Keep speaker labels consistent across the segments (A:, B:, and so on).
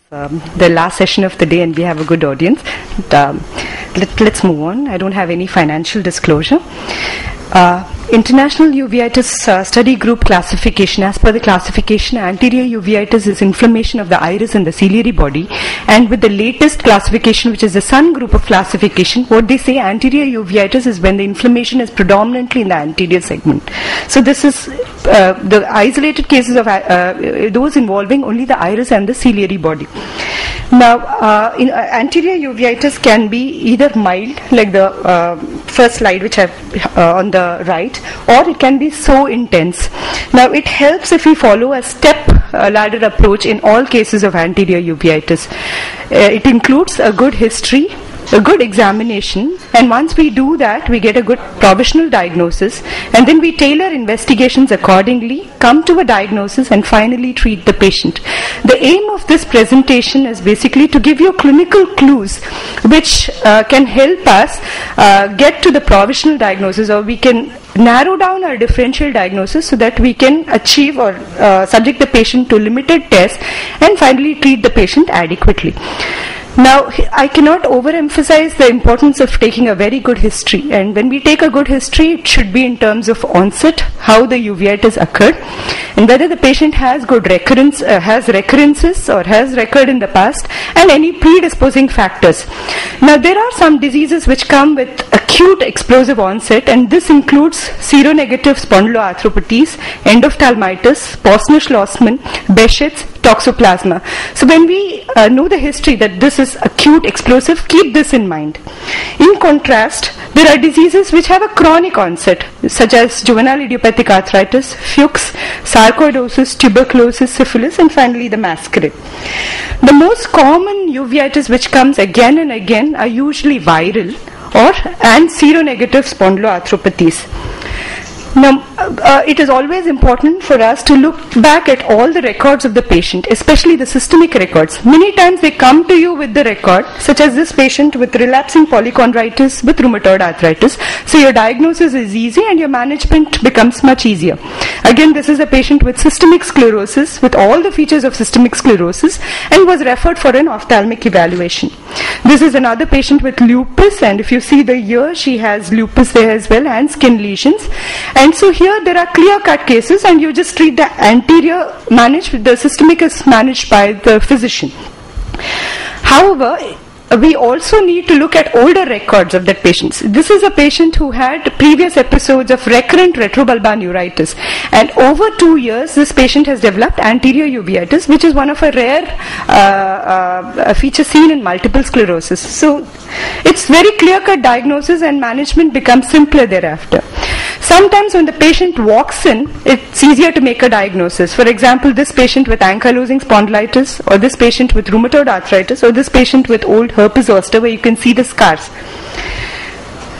A: The last session of the day, and we have a good audience. Let's move on. I don't have any financial disclosure. International uveitis study group classification. As per the classification, anterior uveitis is inflammation of the iris and the ciliary body. And with the latest classification, which is the Sun group of classification, what they say anterior uveitis is when the inflammation is predominantly in the anterior segment. So this is the isolated cases of those involving only the iris and the ciliary body. Now, anterior uveitis can be either mild, like the first slide which I have on the right, or it can be so intense. Now, it helps if we follow a step ladder approach in all cases of anterior uveitis. It includes a good history, a good examination, and once we do that, we get a good provisional diagnosis, and then we tailor investigations accordingly, come to a diagnosis, and finally treat the patient. The aim of this presentation is basically to give you clinical clues which can help us get to the provisional diagnosis, or we can narrow down our differential diagnosis so that we can achieve or subject the patient to limited tests and finally treat the patient adequately. Now, I cannot overemphasize the importance of taking a very good history, and when we take a good history, it should be in terms of onset, how the uveitis occurred, and whether the patient has good recurrence, has recurrences or has recurred in the past, and any predisposing factors. Now, there are some diseases which come with acute explosive onset, and this includes seronegative spondyloarthropathies, endophthalmitis, Posner-Schlossman, Behçet's, toxoplasma. So when we know the history that this is acute explosive, keep this in mind. In contrast, there are diseases which have a chronic onset, such as juvenile idiopathic arthritis, Fuchs, sarcoidosis, tuberculosis, syphilis, and finally the masquerade. The most common uveitis which comes again and again are usually viral and seronegative spondyloarthropathies. Now, it is always important for us to look back at all the records of the patient, especially the systemic records. Many times they come to you with the record, such as this patient with relapsing polychondritis with rheumatoid arthritis. So your diagnosis is easy and your management becomes much easier. Again, this is a patient with systemic sclerosis, with all the features of systemic sclerosis, and was referred for an ophthalmic evaluation. This is another patient with lupus, and if you see the ear, she has lupus there as well, and skin lesions. And so here there are clear-cut cases, and you just treat the anterior, the systemic is managed by the physician. However, we also need to look at older records of that patient. This is a patient who had previous episodes of recurrent retrobulbar neuritis, and over 2 years this patient has developed anterior uveitis, which is one of a rare feature seen in multiple sclerosis. So it's very clear-cut diagnosis, and management becomes simpler thereafter. Sometimes when the patient walks in, it's easier to make a diagnosis. For example, this patient with ankylosing spondylitis, or this patient with rheumatoid arthritis, or this patient with old herpes zoster, where you can see the scars.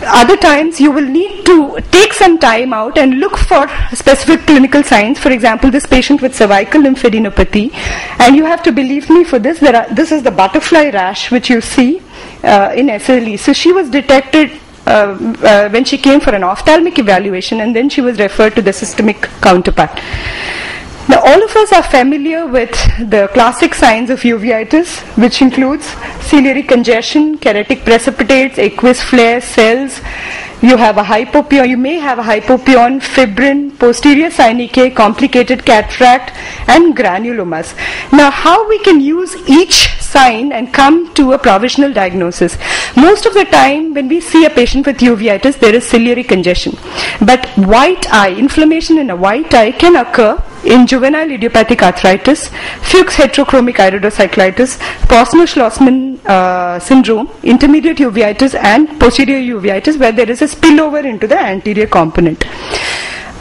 A: Other times you will need to take some time out and look for specific clinical signs. For example, this patient with cervical lymphadenopathy, and you have to believe me for this, this is the butterfly rash which you see in SLE. So she was detected when she came for an ophthalmic evaluation, and then she was referred to the systemic counterpart. Now, all of us are familiar with the classic signs of uveitis, which includes ciliary congestion, keratic precipitates, aqueous flare, cells. You have a hypopyon, you may have a hypopyon, fibrin, posterior synechiae, complicated cataract, and granulomas. Now, how we can use each sign and come to a provisional diagnosis? Most of the time, when we see a patient with uveitis, there is ciliary congestion. But white eye, inflammation in a white eye can occur in juvenile idiopathic arthritis, Fuchs heterochromic iridocyclitis, Posner-Schlossman syndrome, intermediate uveitis, and posterior uveitis, where there is a spillover into the anterior component.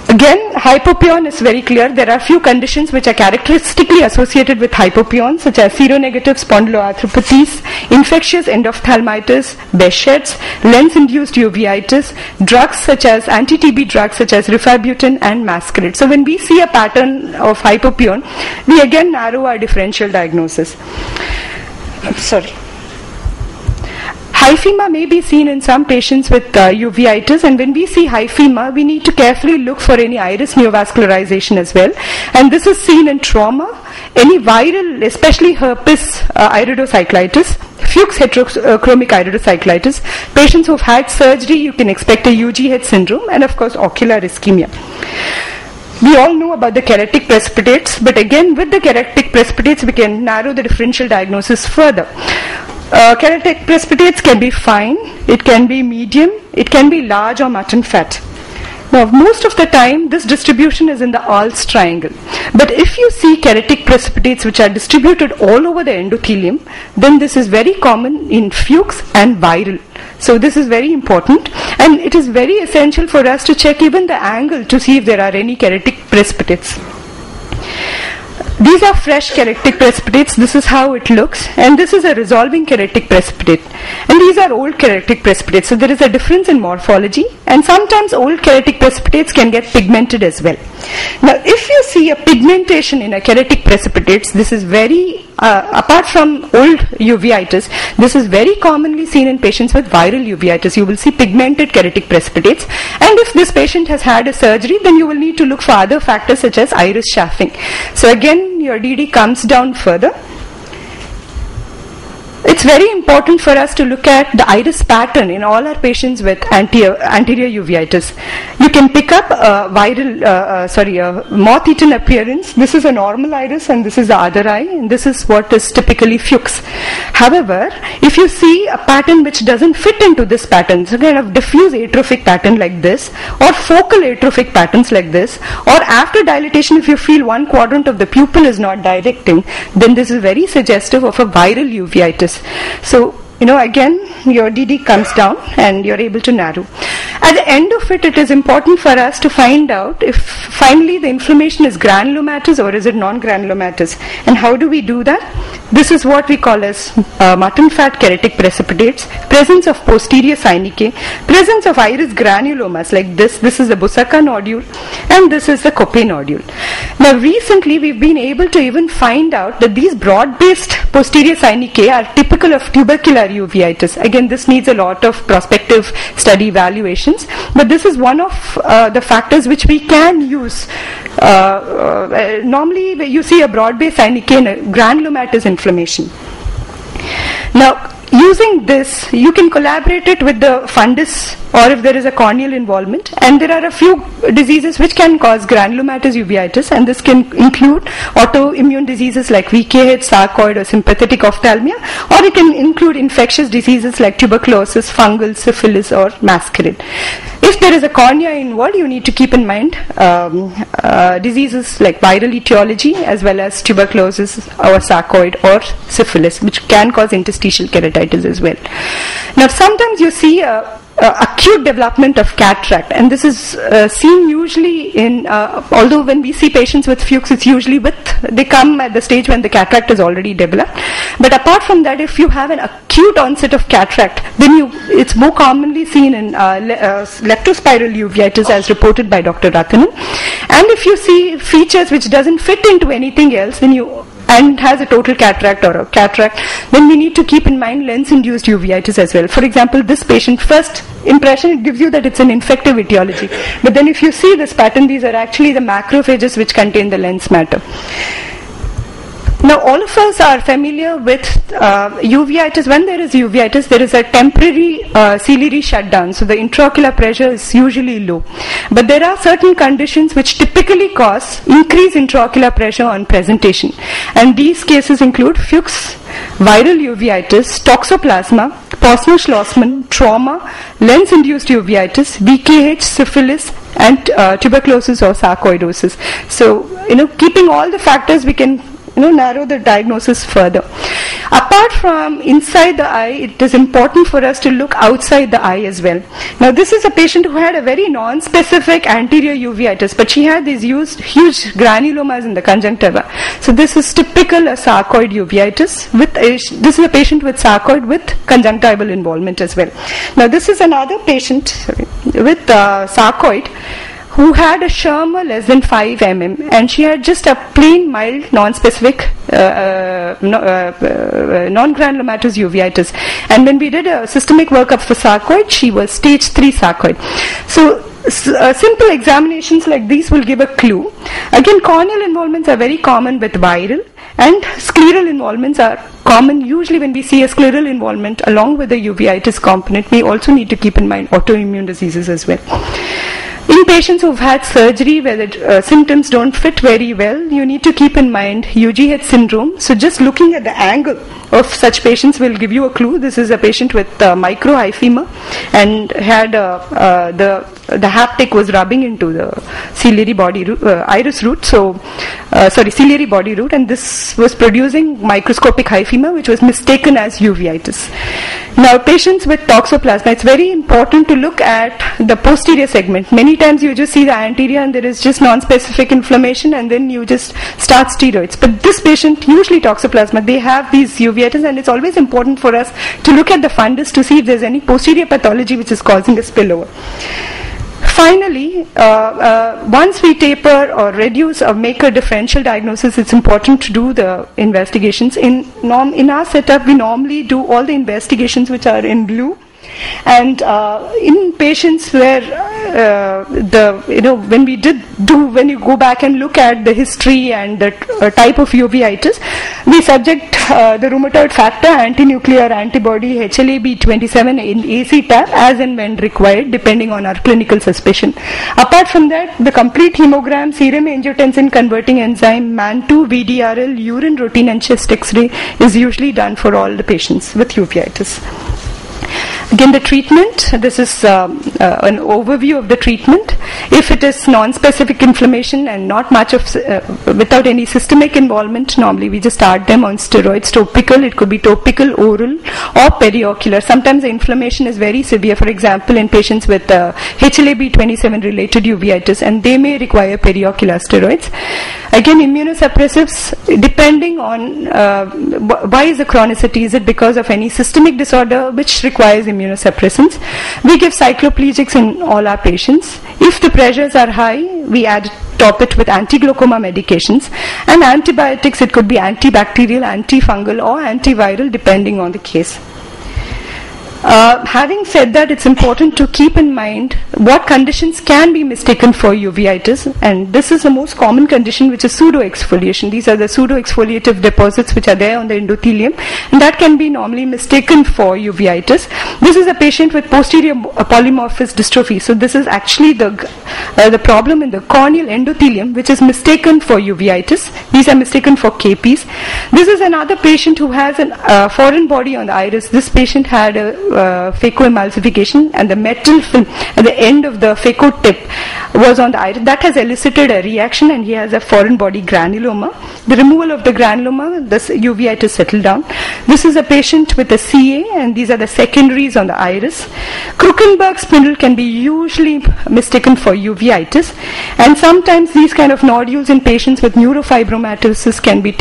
A: Again, hypopyon is very clear. There are few conditions which are characteristically associated with hypopyon, such as seronegative spondyloarthropathies, infectious endophthalmitis, Behçet's, lens-induced uveitis, drugs such as anti-TB drugs such as rifabutin, and masquerade. So when we see a pattern of hypopyon, we again narrow our differential diagnosis. Hyphema may be seen in some patients with uveitis, and when we see hyphema, we need to carefully look for any iris neovascularization as well. And this is seen in trauma, any viral, especially herpes iridocyclitis, Fuchs heterochromic iridocyclitis. Patients who have had surgery, you can expect a UGH syndrome, and of course ocular ischemia. We all know about the keratic precipitates, but again with the keratic precipitates we can narrow the differential diagnosis further. Keratic precipitates can be fine, it can be medium, it can be large or mutton fat. Now, most of the time, this distribution is in the Al's triangle. But if you see keratic precipitates which are distributed all over the endothelium, then this is very common in Fuchs and viral. So this is very important, and it is very essential for us to check even the angle to see if there are any keratic precipitates. These are fresh keratic precipitates. This is how it looks, and this is a resolving keratic precipitate. And these are old keratic precipitates. So there is a difference in morphology, and sometimes old keratic precipitates can get pigmented as well. Now, if you see a pigmentation in a keratic precipitates, this is very, apart from old uveitis, this is very commonly seen in patients with viral uveitis. You will see pigmented keratic precipitates, and if this patient has had a surgery, then you will need to look for other factors such as iris chaffing. So again, your DD comes down further. It's very important for us to look at the iris pattern in all our patients with anterior uveitis. You can pick up a moth-eaten appearance. This is a normal iris and this is the other eye, and this is what is typically Fuchs. However, if you see a pattern which doesn't fit into this pattern, so kind of diffuse atrophic pattern like this, or focal atrophic patterns like this, or after dilatation if you feel one quadrant of the pupil is not directing, then this is very suggestive of a viral uveitis. So, again, your DD comes down and you're able to narrow. At the end of it, it is important for us to find out if finally the inflammation is granulomatous or is it non-granulomatous. And how do we do that? This is what we call as mutton fat keratic precipitates, presence of posterior synechiae, presence of iris granulomas like this. This is the Busaka nodule and this is the Coppe nodule. Now recently we've been able to even find out that these broad-based posterior synechiae are typical of tubercular uveitis. Again, this needs a lot of prospective study evaluations, but this is one of the factors which we can use. Normally you see a broad-based synechiae in a granulomatous inflammation. Now, using this, you can collaborate it with the fundus or if there is a corneal involvement, and there are a few diseases which can cause granulomatous uveitis, and this can include autoimmune diseases like VKH, sarcoid or sympathetic ophthalmia, or it can include infectious diseases like tuberculosis, fungal, syphilis or mascarid. If there is a cornea involved, you need to keep in mind diseases like viral etiology as well as tuberculosis or sarcoid or syphilis, which can cause interstitial keratitis as well. Now sometimes you see acute development of cataract, and this is seen usually in, although when we see patients with Fuchs, it's usually they come at the stage when the cataract is already developed. But apart from that, if you have an acute onset of cataract, then it's more commonly seen in leptospiral uveitis as reported by Dr. Rathanan. And if you see features which doesn't fit into anything else, then and has a total cataract or a cataract, then we need to keep in mind lens-induced uveitis as well. For example, this patient, first impression, it gives you that it's an infective etiology. But then if you see this pattern, these are actually the macrophages which contain the lens matter. Now, all of us are familiar with uveitis. When there is uveitis, there is a temporary ciliary shutdown. So the intraocular pressure is usually low. But there are certain conditions which typically cause increased intraocular pressure on presentation. And these cases include Fuchs, viral uveitis, toxoplasma, Posner-Schlossman, trauma, lens-induced uveitis, VKH, syphilis, and tuberculosis or sarcoidosis. So, keeping all the factors, we can narrow the diagnosis further. Apart from inside the eye, it is important for us to look outside the eye as well. Now, this is a patient who had a very non-specific anterior uveitis, but she had these huge granulomas in the conjunctiva. So this is typical of sarcoid uveitis. This is a patient with sarcoid with conjunctival involvement as well. Now, this is another patient with sarcoid who had a Schirmer less than 5 mm, and she had just a plain mild non-specific non-granulomatous uveitis. And when we did a systemic workup for sarcoid, she was stage 3 sarcoid. So simple examinations like these will give a clue. Again, corneal involvements are very common with viral, and scleral involvements are common. Usually when we see a scleral involvement along with the uveitis component, we also need to keep in mind autoimmune diseases as well. In patients who've had surgery where the symptoms don't fit very well, you need to keep in mind UGH syndrome. So just looking at the angle of such patients will give you a clue. This is a patient with microhyphema and had the haptic was rubbing into the ciliary body iris root. So ciliary body root, and this was producing microscopic hyphema, which was mistaken as uveitis. Now, patients with toxoplasma, it's very important to look at the posterior segment. Many times you just see the anterior and there is just non-specific inflammation, and then you just start steroids. But this patient, usually toxoplasma, they have these uveitis, and it's always important for us to look at the fundus to see if there's any posterior pathology which is causing a spillover. Finally, once we taper or reduce or make a differential diagnosis, it's important to do the investigations. In our setup, we normally do all the investigations which are in blue. And in patients where when you go back and look at the history and the type of uveitis, we subject the rheumatoid factor, anti-nuclear antibody, HLA-B27 in AC tab as and when required, depending on our clinical suspicion. Apart from that, the complete hemogram, serum angiotensin converting enzyme, MAN2, VDRL, urine routine, and chest X-ray is usually done for all the patients with uveitis. Again, the treatment, this is an overview of the treatment. If it is non-specific inflammation and not much of, without any systemic involvement, normally we just start them on steroids, topical. It could be topical, oral, or periocular. Sometimes the inflammation is very severe, for example, in patients with HLA-B27 related uveitis, and they may require periocular steroids. Again, immunosuppressives, depending on why is the chronicity, is it because of any systemic disorder which requires immunosuppressants? We give cycloplegics in all our patients. If the pressures are high, we top it with anti-glaucoma medications, and antibiotics, it could be antibacterial, antifungal, or antiviral depending on the case. Having said that, it's important to keep in mind what conditions can be mistaken for uveitis, and this is the most common condition, which is pseudo-exfoliation. These are the pseudo-exfoliative deposits which are there on the endothelium, and that can be normally mistaken for uveitis. This is a patient with posterior polymorphous dystrophy, so this is actually the problem in the corneal endothelium, which is mistaken for uveitis. These are mistaken for KPs. This is another patient who has a foreign body on the iris. This patient had a phacoemulsification, and the metal film at the end of the phaco tip was on the iris. That has elicited a reaction, and he has a foreign body granuloma. The removal of the granuloma, this uveitis settled down. This is a patient with a CA, and these are the secondaries on the iris. Krukenberg spindle can be usually mistaken for uveitis, and sometimes these kind of nodules in patients with neurofibromatosis can be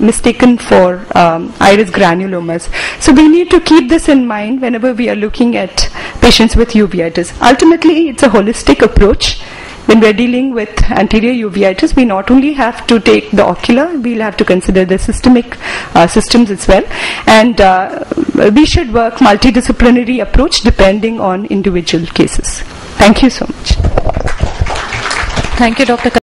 A: mistaken for iris granulomas. So we need to keep this in mind whenever we are looking at patients with uveitis. Ultimately, it's a holistic approach. When we are dealing with anterior uveitis, we not only have to take the ocular, we'll have to consider the systemic systems as well. And we should work multidisciplinary approach depending on individual cases. Thank you so much.
B: Thank you, Dr.